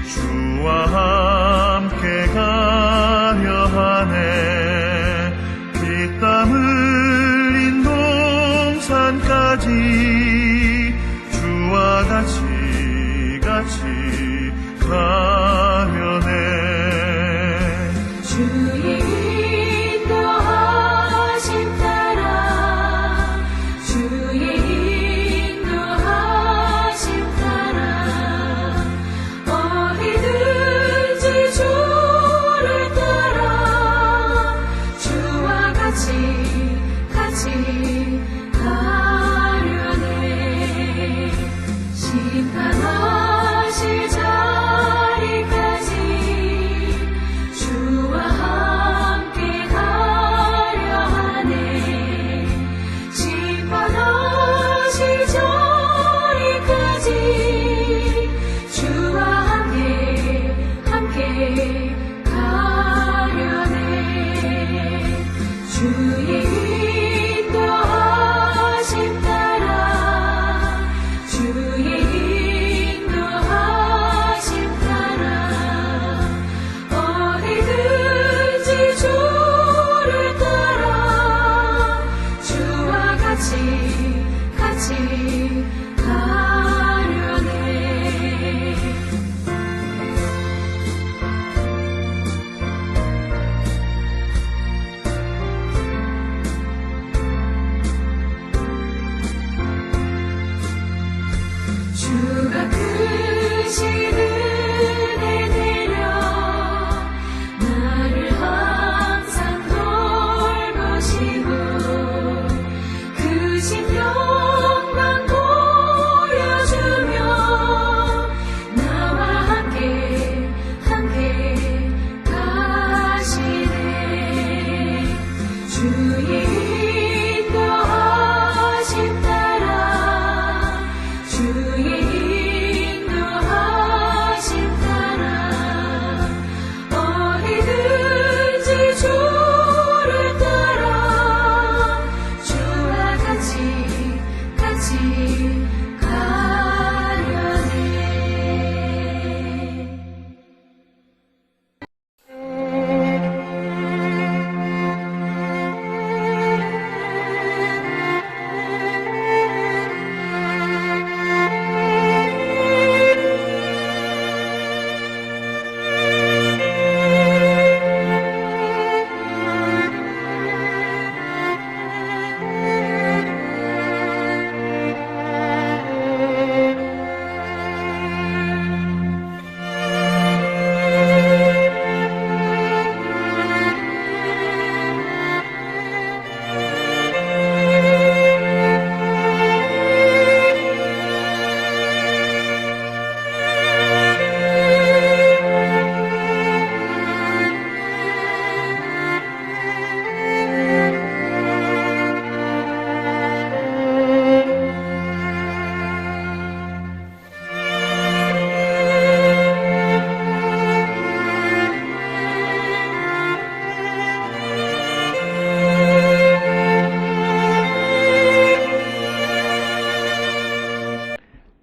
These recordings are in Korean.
주와 함께 가려 하네. 피땀 흘린 동산까지 주와 같이 가려네. 주의 인도하심 따라, 주의 인도하심 따라, 어디든지 주를 따라 주와 같이 가려네. 심판하실 자리까지 주와 함께 가려 하네. 심판하실 자리까지 주와 함께 가려네. 주의 인도하심 따라, 주의 인도하심 따라, 어디든지 주를 따라 주와 같이 가려네. 주가 크신 은혜 내려 나를 항상 돌보시고 크신 영광 보여주며 나와 함께 가시네. 주의 인도하심 따라, 주의 인도하심 따라, 어디든지 주를 따라 주와 같이 가려네.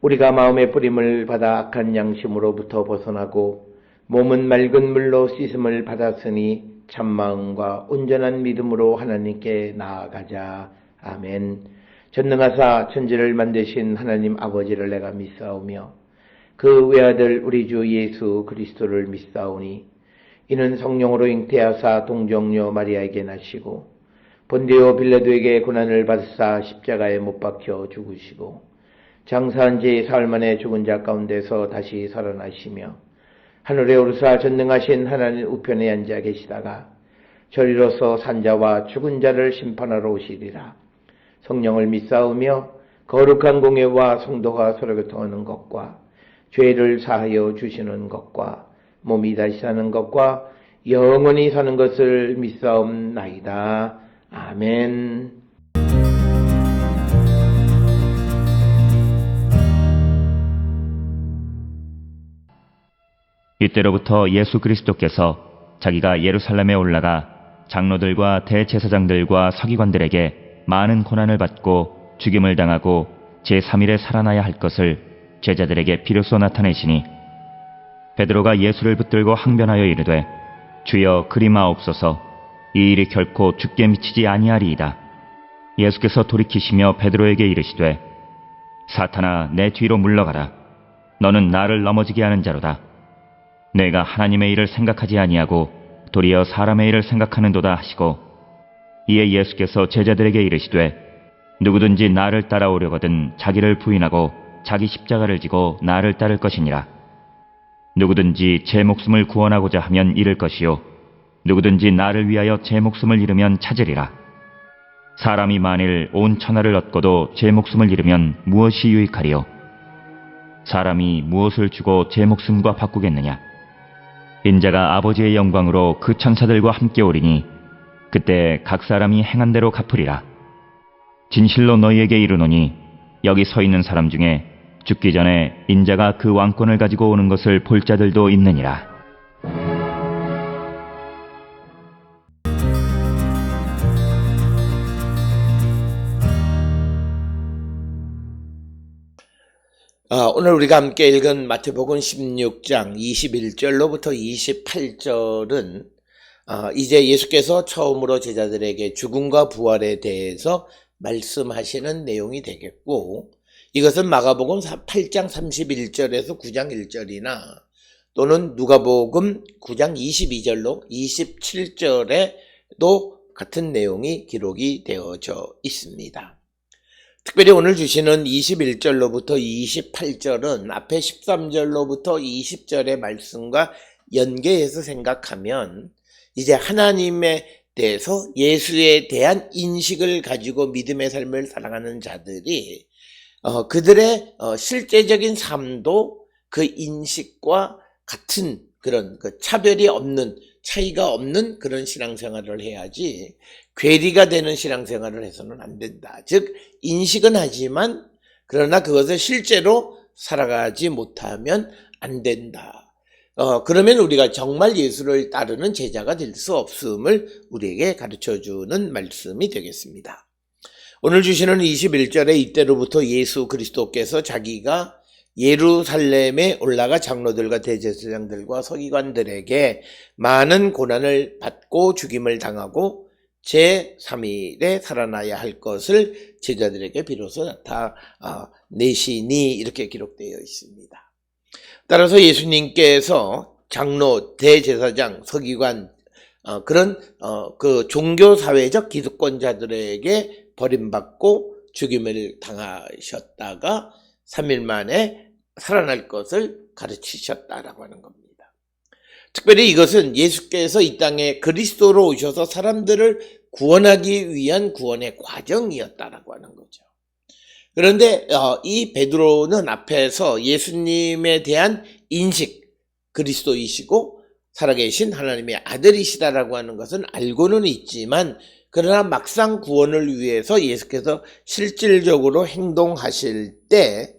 우리가 마음의 뿌림을 받아 악한 양심으로부터 벗어나고 몸은 맑은 물로 씻음을 받았으니 참마음과 온전한 믿음으로 하나님께 나아가자. 아멘. 전능하사 천지를 만드신 하나님 아버지를 내가 믿사오며 그 외아들 우리 주 예수 그리스도를 믿사오니 이는 성령으로 잉태하사 동정녀 마리아에게 나시고 본디오 빌라도에게 고난을 받으사 십자가에 못 박혀 죽으시고 장사한 지 사흘 만에 죽은 자 가운데서 다시 살아나시며 하늘에 오르사 전능하신 하나님 우편에 앉아 계시다가 저리로서 산자와 죽은 자를 심판하러 오시리라. 성령을 믿사오며 거룩한 공예와 성도가 서로 교통하는 것과 죄를 사하여 주시는 것과 몸이 다시 사는 것과 영원히 사는 것을 믿사옵나이다. 아멘. 이때로부터 예수 그리스도께서 자기가 예루살렘에 올라가 장로들과 대제사장들과 서기관들에게 많은 고난을 받고 죽임을 당하고 제3일에 살아나야 할 것을 제자들에게 비로소 나타내시니 베드로가 예수를 붙들고 항변하여 이르되 주여 그리마옵소서 이 일이 결코 주께 미치지 아니하리이다. 예수께서 돌이키시며 베드로에게 이르시되 사탄아 내 뒤로 물러가라. 너는 나를 넘어지게 하는 자로다. 내가 하나님의 일을 생각하지 아니하고 도리어 사람의 일을 생각하는도다 하시고 이에 예수께서 제자들에게 이르시되 누구든지 나를 따라오려거든 자기를 부인하고 자기 십자가를 지고 나를 따를 것이니라. 누구든지 제 목숨을 구원하고자 하면 잃을 것이요 누구든지 나를 위하여 제 목숨을 잃으면 찾으리라. 사람이 만일 온 천하를 얻고도 제 목숨을 잃으면 무엇이 유익하리요? 사람이 무엇을 주고 제 목숨과 바꾸겠느냐? 인자가 아버지의 영광으로 그 천사들과 함께 오리니 그때 각 사람이 행한 대로 갚으리라. 진실로 너희에게 이르노니 여기 서 있는 사람 중에 죽기 전에 인자가 그 왕권을 가지고 오는 것을 볼 자들도 있느니라. 오늘 우리가 함께 읽은 마태복음 16장 21절로부터 28절은 이제 예수께서 처음으로 제자들에게 죽음과 부활에 대해서 말씀하시는 내용이 되겠고, 이것은 마가복음 8장 31절에서 9장 1절이나 또는 누가복음 9장 22절로 27절에도 같은 내용이 기록이 되어져 있습니다. 특별히 오늘 주시는 21절로부터 28절은 앞에 13절로부터 20절의 말씀과 연계해서 생각하면 이제 하나님에 대해서 예수에 대한 인식을 가지고 믿음의 삶을 살아가는 자들이 그들의 실제적인 삶도 그 인식과 같은 그런 그 차별이 없는, 차이가 없는 그런 신앙생활을 해야지 괴리가 되는 신앙생활을 해서는 안 된다. 즉 인식은 하지만 그러나 그것을 실제로 살아가지 못하면 안 된다. 그러면 우리가 정말 예수를 따르는 제자가 될 수 없음을 우리에게 가르쳐주는 말씀이 되겠습니다. 오늘 주시는 21절에 이때로부터 예수 그리스도께서 자기가 예루살렘에 올라가 장로들과 대제사장들과 서기관들에게 많은 고난을 받고 죽임을 당하고 제3일에 살아나야 할 것을 제자들에게 비로소 나타내시니 이렇게 기록되어 있습니다. 따라서 예수님께서 장로, 대제사장, 서기관 그런 그 종교사회적 기득권자들에게 버림받고 죽임을 당하셨다가 3일 만에 살아날 것을 가르치셨다라고 하는 겁니다. 특별히 이것은 예수께서 이 땅에 그리스도로 오셔서 사람들을 구원하기 위한 구원의 과정이었다라고 하는 거죠. 그런데 이 베드로는 앞에서 예수님에 대한 인식, 그리스도이시고 살아계신 하나님의 아들이시다라고 하는 것은 알고는 있지만 그러나 막상 구원을 위해서 예수께서 실질적으로 행동하실 때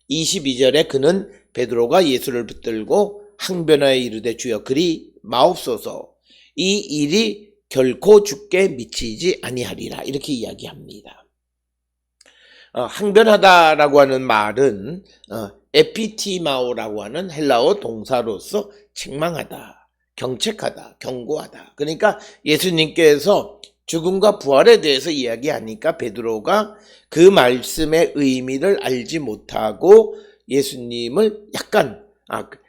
22절에 그는 베드로가 예수를 붙들고 항변하여 이르되 주여 그리 마옵소서 이 일이 결코 주께 미치지 아니하리라 이렇게 이야기합니다. 항변하다라고 하는 말은 에피티마오라고 하는 헬라어 동사로서 책망하다, 경책하다, 경고하다. 그러니까 예수님께서 죽음과 부활에 대해서 이야기하니까 베드로가 그 말씀의 의미를 알지 못하고 예수님을 약간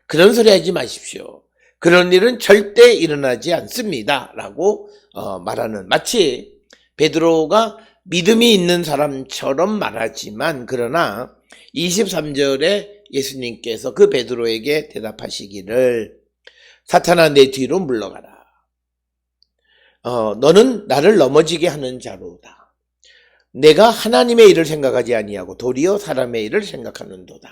그런 소리 하지 마십시오. 그런 일은 절대 일어나지 않습니다. 라고 말하는, 마치 베드로가 믿음이 있는 사람처럼 말하지만 그러나 23절에 예수님께서 그 베드로에게 대답하시기를 사탄아 내 뒤로 물러가라. 너는 나를 넘어지게 하는 자로다. 내가 하나님의 일을 생각하지 아니하고 도리어 사람의 일을 생각하는도다.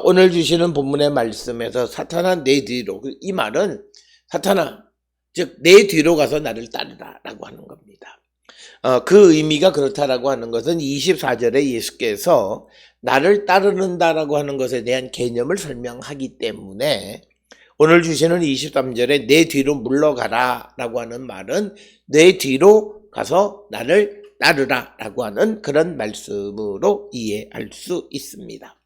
오늘 주시는 본문의 말씀에서 사탄아 내 뒤로, 이 말은 사탄아 즉 내 뒤로 가서 나를 따르라 라고 하는 겁니다. 그 의미가 그렇다라고 하는 것은 24절에 예수께서 나를 따르는다라고 하는 것에 대한 개념을 설명하기 때문에 오늘 주시는 23절에 내 뒤로 물러가라 라고 하는 말은 내 뒤로 가서 나를 따르라 라고 하는 그런 말씀으로 이해할 수 있습니다.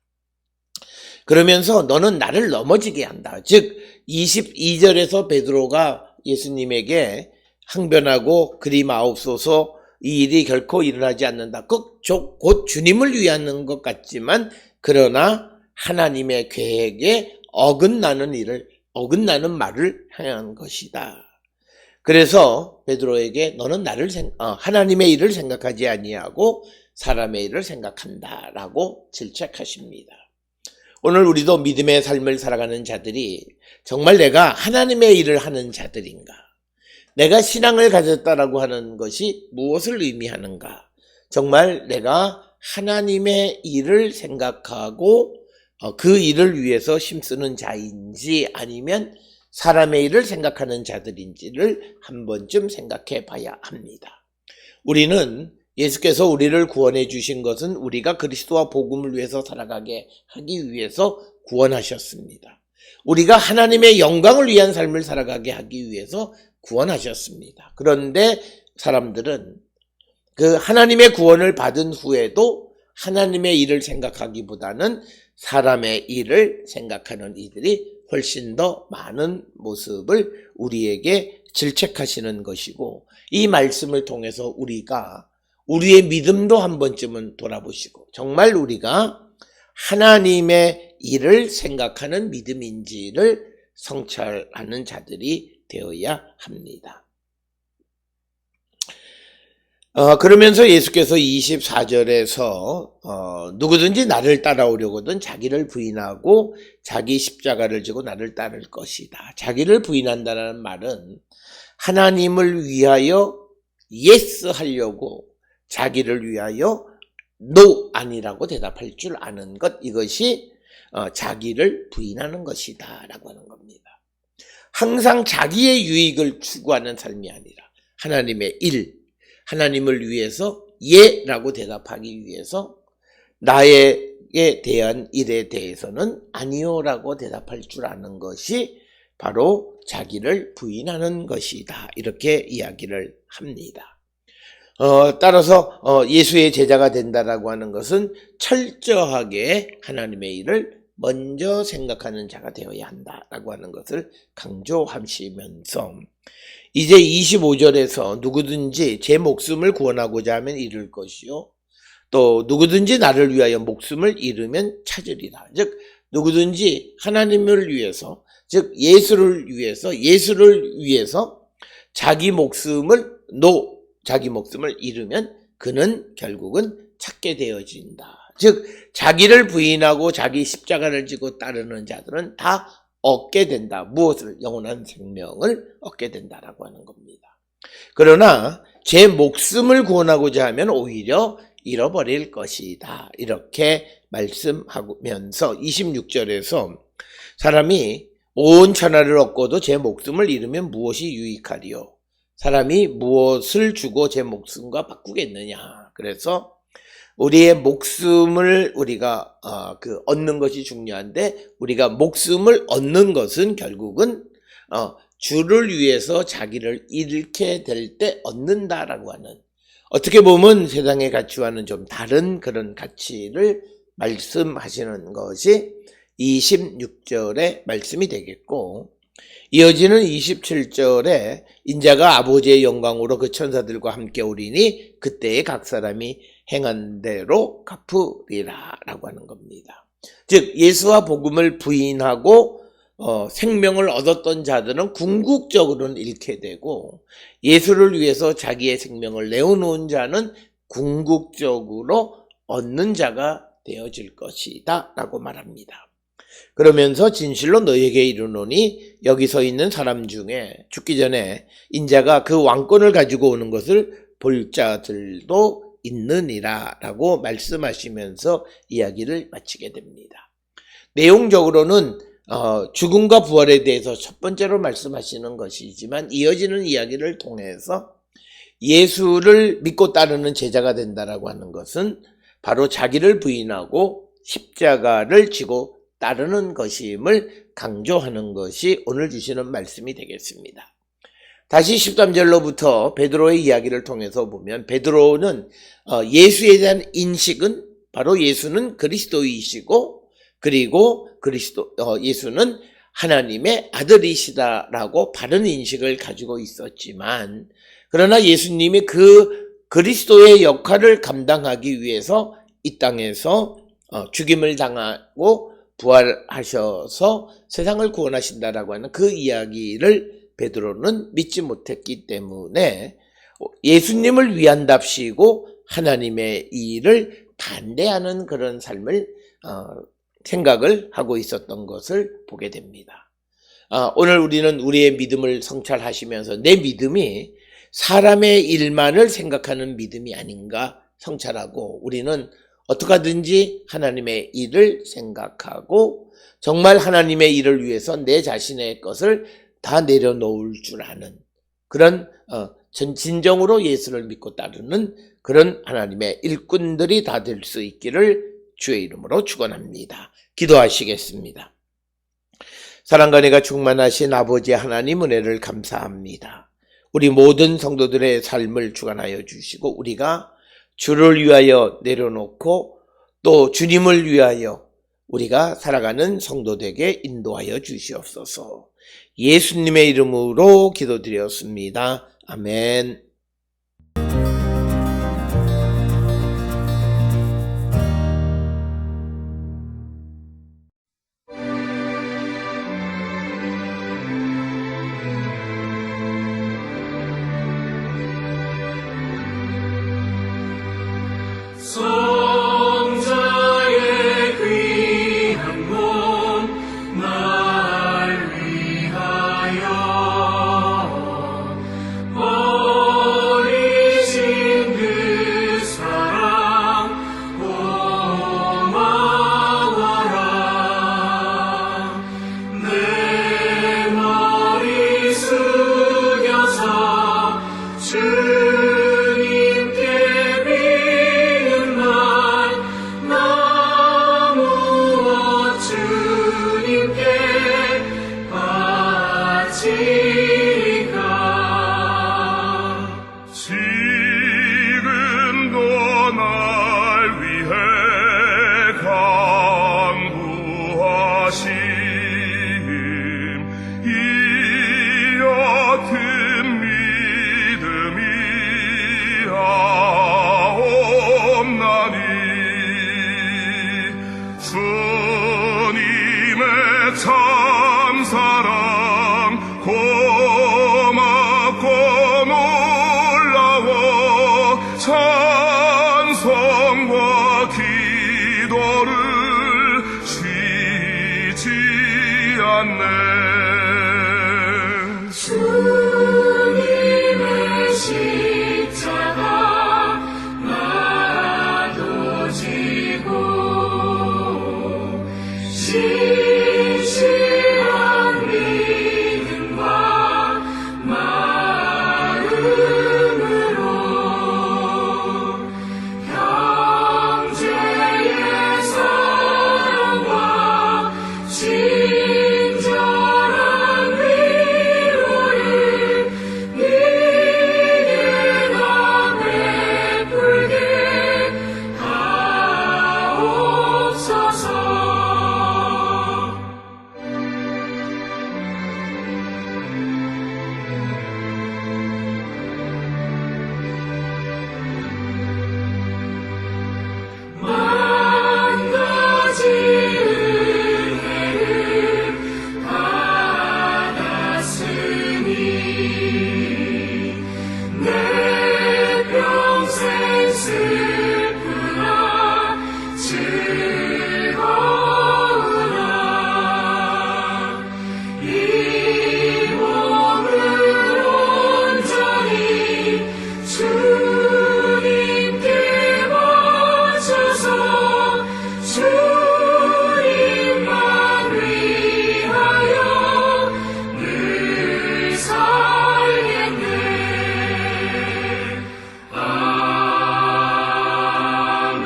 그러면서 너는 나를 넘어지게 한다. 즉 22절에서 베드로가 예수님에게 항변하고 그리 마옵소서 이 일이 결코 일어나지 않는다. 곧 주님을 위하는 것 같지만 그러나 하나님의 계획에 어긋나는 말을 향한 것이다. 그래서 베드로에게 너는 하나님의 일을 생각하지 아니하고 사람의 일을 생각한다라고 질책하십니다. 오늘 우리도 믿음의 삶을 살아가는 자들이 정말 내가 하나님의 일을 하는 자들인가? 내가 신앙을 가졌다라고 하는 것이 무엇을 의미하는가? 정말 내가 하나님의 일을 생각하고 그 일을 위해서 힘쓰는 자인지 아니면 사람의 일을 생각하는 자들인지를 한 번쯤 생각해 봐야 합니다. 우리는 예수께서 우리를 구원해 주신 것은 우리가 그리스도와 복음을 위해서 살아가게 하기 위해서 구원하셨습니다. 우리가 하나님의 영광을 위한 삶을 살아가게 하기 위해서 구원하셨습니다. 그런데 사람들은 그 하나님의 구원을 받은 후에도 하나님의 일을 생각하기보다는 사람의 일을 생각하는 이들이 훨씬 더 많은 모습을 우리에게 질책하시는 것이고, 이 말씀을 통해서 우리가 우리의 믿음도 한 번쯤은 돌아보시고 정말 우리가 하나님의 일을 생각하는 믿음인지를 성찰하는 자들이 되어야 합니다. 그러면서 예수께서 24절에서 누구든지 나를 따라오려거든 자기를 부인하고 자기 십자가를 지고 나를 따를 것이다. 자기를 부인한다는 말은 하나님을 위하여 yes 하려고 자기를 위하여 no 아니라고 대답할 줄 아는 것, 이것이 자기를 부인하는 것이다 라고 하는 겁니다. 항상 자기의 유익을 추구하는 삶이 아니라 하나님의 일, 하나님을 위해서 예라고 대답하기 위해서 나에게 대한 일에 대해서는 아니요라고 대답할 줄 아는 것이 바로 자기를 부인하는 것이다, 이렇게 이야기를 합니다. 따라서 예수의 제자가 된다라고 하는 것은 철저하게 하나님의 일을 먼저 생각하는 자가 되어야 한다라고 하는 것을 강조하시면서 이제 25절에서 누구든지 제 목숨을 구원하고자 하면 잃을 것이요 또 누구든지 나를 위하여 목숨을 잃으면 찾으리라. 즉 누구든지 하나님을 위해서, 즉 예수를 위해서 자기 목숨을 잃으면 그는 결국은 찾게 되어진다. 즉 자기를 부인하고 자기 십자가를 지고 따르는 자들은 다 얻게 된다. 무엇을? 영원한 생명을 얻게 된다라고 하는 겁니다. 그러나 제 목숨을 구원하고자 하면 오히려 잃어버릴 것이다, 이렇게 말씀하면서 26절에서 사람이 온 천하를 얻고도 제 목숨을 잃으면 무엇이 유익하리요? 사람이 무엇을 주고 제 목숨과 바꾸겠느냐? 그래서 우리의 목숨을 우리가 얻는 것이 중요한데, 우리가 목숨을 얻는 것은 결국은 주를 위해서 자기를 잃게 될 때 얻는다라고 하는, 어떻게 보면 세상의 가치와는 좀 다른 그런 가치를 말씀하시는 것이 26절의 말씀이 되겠고, 이어지는 27절에 인자가 아버지의 영광으로 그 천사들과 함께 오리니 그때에 각 사람이 행한 대로 갚으리라 라고 하는 겁니다. 즉 예수와 복음을 부인하고 생명을 얻었던 자들은 궁극적으로는 잃게 되고, 예수를 위해서 자기의 생명을 내어놓은 자는 궁극적으로 얻는 자가 되어질 것이다 라고 말합니다. 그러면서 진실로 너희에게 이르노니 여기 서 있는 사람 중에 죽기 전에 인자가 그 왕권을 가지고 오는 것을 볼 자들도 있느니라 라고 말씀하시면서 이야기를 마치게 됩니다. 내용적으로는 죽음과 부활에 대해서 첫 번째로 말씀하시는 것이지만, 이어지는 이야기를 통해서 예수를 믿고 따르는 제자가 된다라고 하는 것은 바로 자기를 부인하고 십자가를 지고 따르는 것임을 강조하는 것이 오늘 주시는 말씀이 되겠습니다. 다시 13절로부터 베드로의 이야기를 통해서 보면, 베드로는 예수에 대한 인식은 바로 예수는 그리스도이시고, 그리고 예수는 하나님의 아들이시다라고 바른 인식을 가지고 있었지만, 그러나 예수님이 그 그리스도의 역할을 감당하기 위해서 이 땅에서 죽임을 당하고 부활하셔서 세상을 구원하신다라고 하는 그 이야기를 베드로는 믿지 못했기 때문에 예수님을 위한답시고 하나님의 일을 반대하는 그런 삶을 생각을 하고 있었던 것을 보게 됩니다. 오늘 우리는 우리의 믿음을 성찰하시면서 내 믿음이 사람의 일만을 생각하는 믿음이 아닌가 성찰하고, 우리는 어떻게 하든지 하나님의 일을 생각하고 정말 하나님의 일을 위해서 내 자신의 것을 다 내려놓을 줄 아는 그런 진정으로 예수를 믿고 따르는 그런 하나님의 일꾼들이 다 될 수 있기를 주의 이름으로 축원합니다. 기도하시겠습니다. 사랑과 은혜가 충만하신 아버지 하나님, 은혜를 감사합니다. 우리 모든 성도들의 삶을 주관하여 주시고 우리가 주를 위하여 내려놓고 또 주님을 위하여 우리가 살아가는 성도되게 인도하여 주시옵소서. 예수님의 이름으로 기도드렸습니다. 아멘. 성자의 귀한 몸 날 위하여 버리신 그 사랑 고마워라. 내 머리 숙여서 지금도 날 위해 간구하심 이 옅은 믿음이 하옵나니 주님의 참사랑 고맙고 놀라워 찬송과 기도를 쉬지 않네. 주님의 십자가 나도 지고 진실한 믿음과 마음으로 형제의 사랑과 친절한 위로를 네가 베풀게 하옵소서. 만 가지 은혜를 받았으니 내 평생 슬프나 즐거우나 이 몸을 온전히 주님께 바쳐서 주님만 위하여 늘 살겠네. 아멘.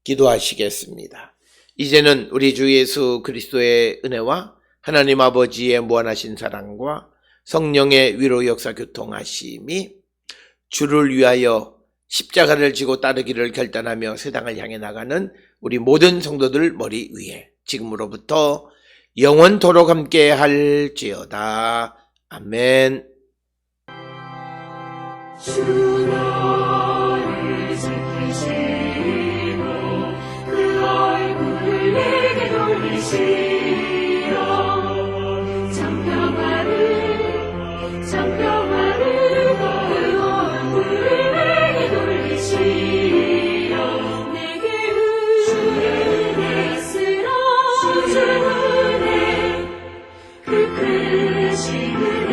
기도하시겠습니다. 이제는 우리 주 예수 그리스도의 은혜와 하나님 아버지의 무한하신 사랑과 성령의 위로 역사 교통하심이 주를 위하여 십자가를 지고 따르기를 결단하며 세상을 향해 나가는 우리 모든 성도들 머리 위에 지금으로부터 영원토록 함께 할지어다. 아멘. 주 너를 지키시고 그 얼굴을 내게 돌리시어 장평화를 그 얼굴을 내게 돌리시어 내게 은혜 쓰라 주 은혜 그 크신 은혜